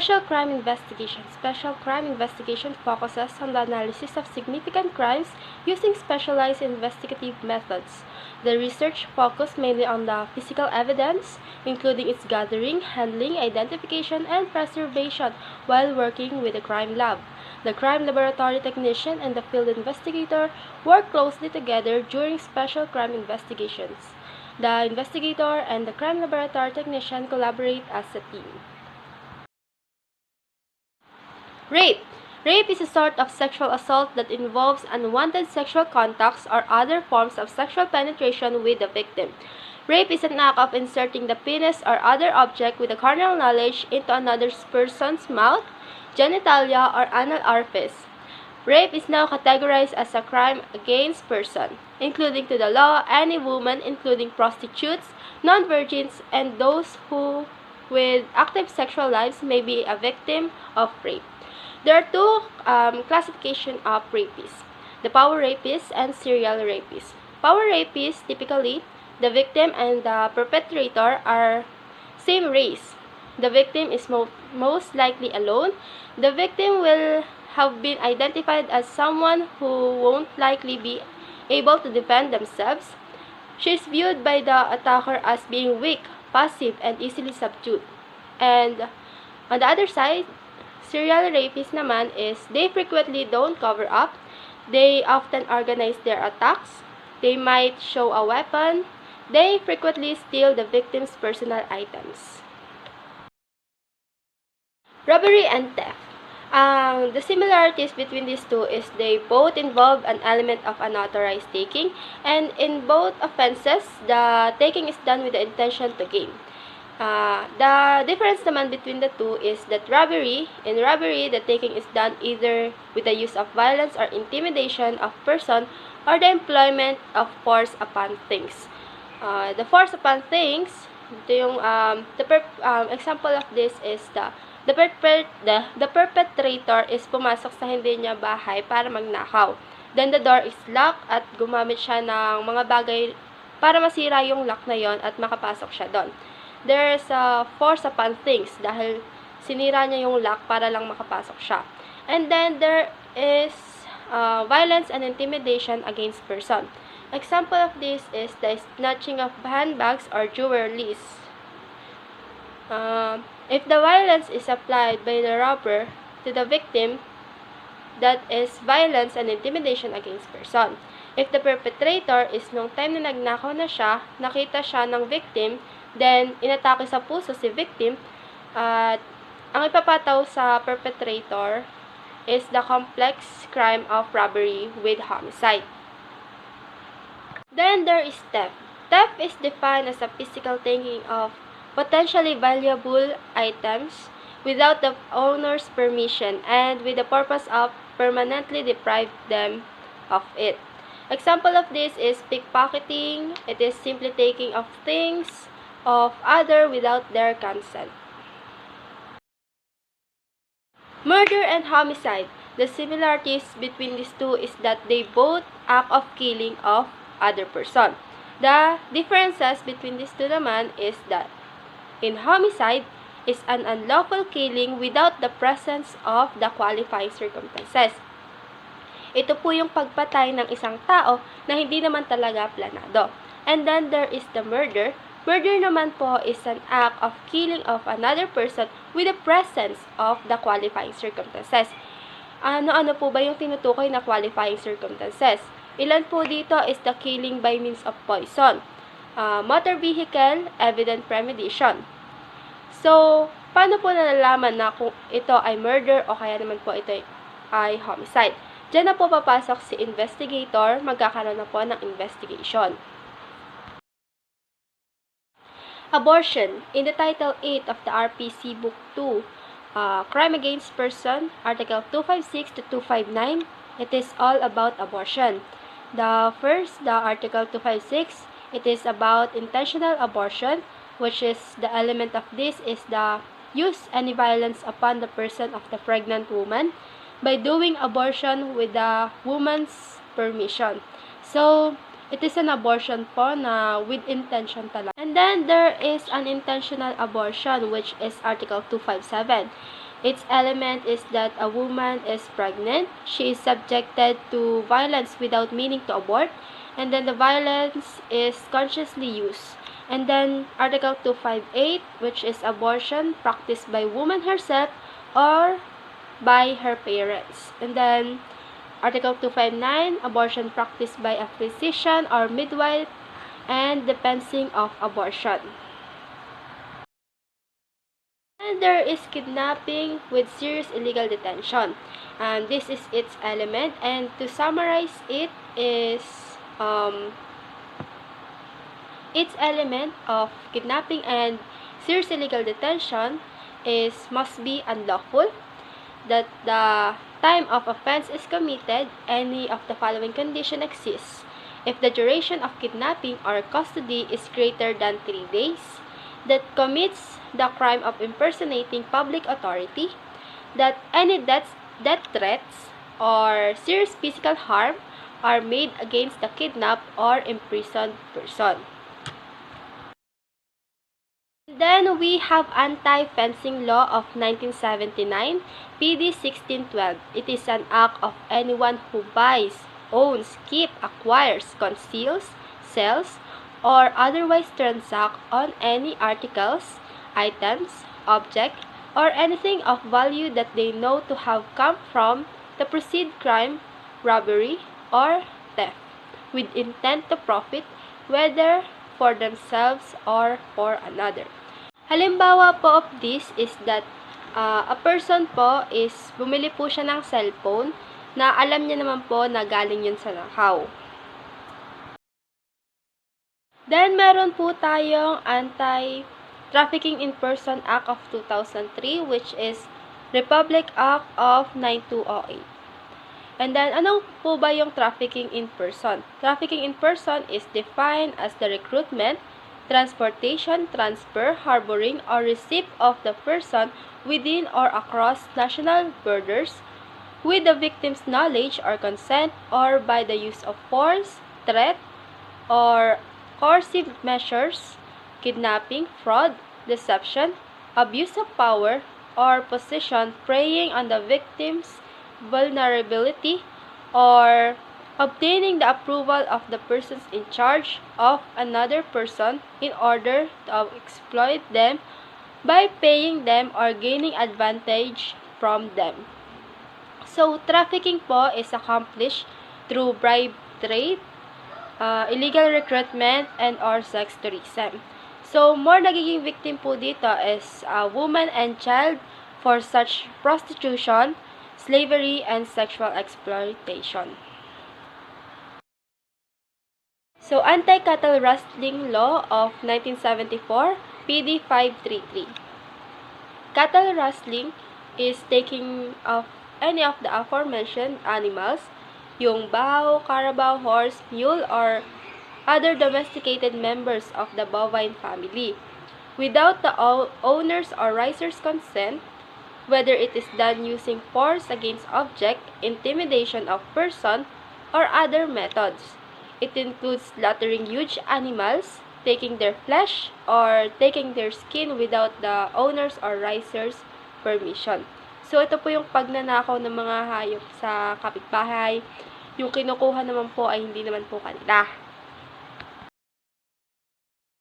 Special crime investigation. Special crime investigation focuses on the analysis of significant crimes using specialized investigative methods. The research focused mainly on the physical evidence, including its gathering, handling, identification, and preservation while working with the crime lab. The crime laboratory technician and the field investigator work closely together during special crime investigations. The investigator and the crime laboratory technician collaborate as a team. Rape. Rape is a sort of sexual assault that involves unwanted sexual contacts or other forms of sexual penetration with the victim. Rape is an act of inserting the penis or other object with a carnal knowledge into another person's mouth, genitalia, or anal orifice. Rape is now categorized as a crime against person, including to the law any woman, including prostitutes, non-virgins, and those who with active sexual lives may be a victim of rape. There are two classifications of rapists, the power rapist and serial rapist. Power rapists, typically, the victim and the perpetrator are same race. The victim is most likely alone. The victim will have been identified as someone who won't likely be able to defend themselves. She is viewed by the attacker as being weak, passive, and easily subdued. And on the other side, serial rapists naman is they frequently don't cover up. They often organize their attacks. They might show a weapon. They frequently steal the victim's personal items. Robbery and theft. The similarities between these two is they both involve an element of unauthorized taking, and in both offenses, the taking is done with the intention to gain. The difference naman between the two is that in robbery, the taking is done either with the use of violence or intimidation of person or the employment of force upon things. The force upon things, example of this is the perpetrator is pumasok sa hindi niya bahay para magnakaw. Then the door is locked at gumamit siya ng mga bagay para masira yung lock na yon at makapasok siya doon. There's a force upon things dahil sinira niya yung lock para lang makapasok siya. And then there is violence and intimidation against person. Example of this is the snatching of handbags or jewelries. If the violence is applied by the robber to the victim, that is violence and intimidation against person. If the perpetrator is nung time na nagnakaw na siya, nakita siya ng victim, then inatake sa puso si victim, at ang ipapataw sa perpetrator is the complex crime of robbery with homicide. Then there is theft. Theft is defined as a physical taking of potentially valuable items without the owner's permission and with the purpose of permanently deprive them of it. Example of this is pickpocketing. It is simply taking of things of other without their consent. Murder and homicide. The similarities between these two is that they both act of killing of other person. The differences between these two naman is that in homicide is an unlawful killing without the presence of the qualifying circumstances. Ito po yung pagpatay ng isang tao na hindi naman talaga planado. And then there is the murder. Murder naman po is an act of killing of another person with the presence of the qualifying circumstances. Ano-ano po ba yung tinutukoy na qualifying circumstances? Ilan po dito is the killing by means of poison, motor vehicle, evident premeditation. So, paano po nalalaman na kung ito ay murder o kaya naman po ito ay homicide? Diyan na po papasok si investigator, magkakaroon na po ng investigation. Abortion. In the Title 8 of the RPC Book 2, Crime Against Person, Article 256 to 259, it is all about abortion. The Article 256, it is about intentional abortion, which is the element of this is the use any violence upon the person of the pregnant woman by doing abortion with the woman's permission. So, it is an abortion po na with intention talaga. And then, there is an intentional abortion, which is Article 257. Its element is that a woman is pregnant, she is subjected to violence without meaning to abort, and then the violence is consciously used. And then Article 258, which is abortion practiced by woman herself or by her parents. And then Article 259, abortion practiced by a physician or midwife and dispensing of abortion. And there is kidnapping with serious illegal detention. And this is its element. And to summarize it is its element of kidnapping and serious illegal detention is must be unlawful, that the time of offense is committed, any of the following condition exists. If the duration of kidnapping or custody is greater than 3 days, that commits the crime of impersonating public authority, that any death threats or serious physical harm are made against the kidnapped or imprisoned person. Then we have Anti-Fencing Law of 1979, PD 1612. It is an act of anyone who buys, owns, keeps, acquires, conceals, sells, or otherwise transacts on any articles, items, object, or anything of value that they know to have come from the preceded crime, robbery, or theft, with intent to profit, whether for themselves or for another. Halimbawa po of this is that a person po is bumili po siya ng cellphone na alam niya naman po na galing yun sa nakaw. Then meron po tayong Anti-Trafficking in Person Act of 2003, which is Republic Act of 9208. And then, ano po ba yung trafficking in person? Trafficking in person is defined as the recruitment, transportation, transfer, harboring, or receipt of the person within or across national borders with the victim's knowledge or consent, or by the use of force, threat, or coercive measures, kidnapping, fraud, deception, abuse of power, or position preying on the victim's vulnerability, or obtaining the approval of the persons in charge of another person in order to exploit them by paying them or gaining advantage from them. So, trafficking po is accomplished through bribe trade, illegal recruitment, and or sex tourism. So, more nagiging victim po dito is woman and child for such prostitution, slavery, and sexual exploitation. So, Anti-Cattle Rustling Law of 1974, PD 533. Cattle rustling is taking of any of the aforementioned animals, yung bao, carabao, horse, mule, or other domesticated members of the bovine family, without the owner's or riser's consent, whether it is done using force against object, intimidation of person, or other methods. It includes slaughtering huge animals, taking their flesh, or taking their skin without the owner's or riser's permission. So, ito po yung pagnanakaw ng mga hayop sa kapitbahay. Yung kinukuha naman po ay hindi naman po kanila.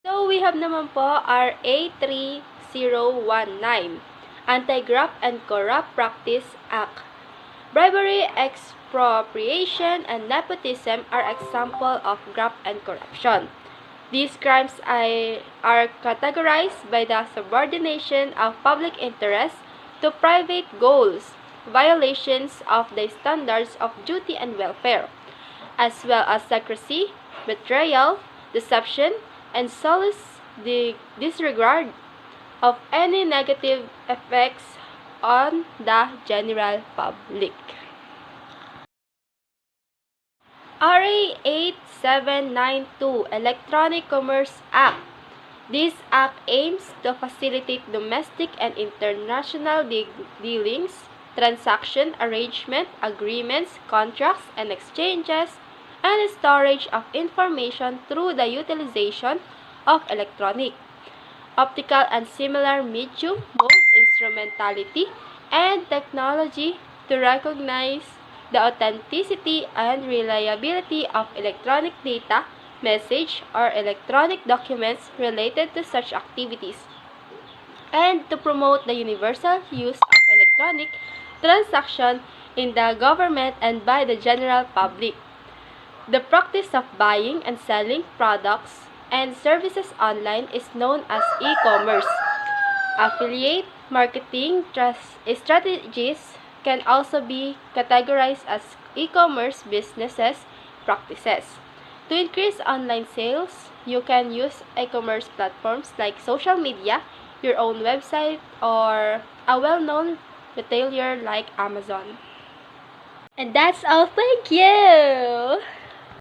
So, we have naman po RA 3019, Anti-Graft and Corrupt Practice Act. Bribery, expropriation, and nepotism are examples of graft and corruption. These crimes are categorized by the subordination of public interest to private goals, violations of the standards of duty and welfare, as well as secrecy, betrayal, deception, and solace disregard of any negative effects on the general public. RA 8792, Electronic Commerce Act. This act aims to facilitate domestic and international dealings, transaction arrangement, agreements, contracts, and exchanges, and storage of information through the utilization of electronic, optical, and similar medium, mode, instrumentality, and technology to recognize the authenticity and reliability of electronic data, message, or electronic documents related to such activities, and to promote the universal use of electronic transaction in the government and by the general public. The practice of buying and selling products and services online is known as e-commerce. Affiliate marketing strategies can also be categorized as e-commerce businesses practices. To increase online sales, you can use e-commerce platforms like social media, your own website, or a well-known retailer like Amazon. And that's all. Thank you!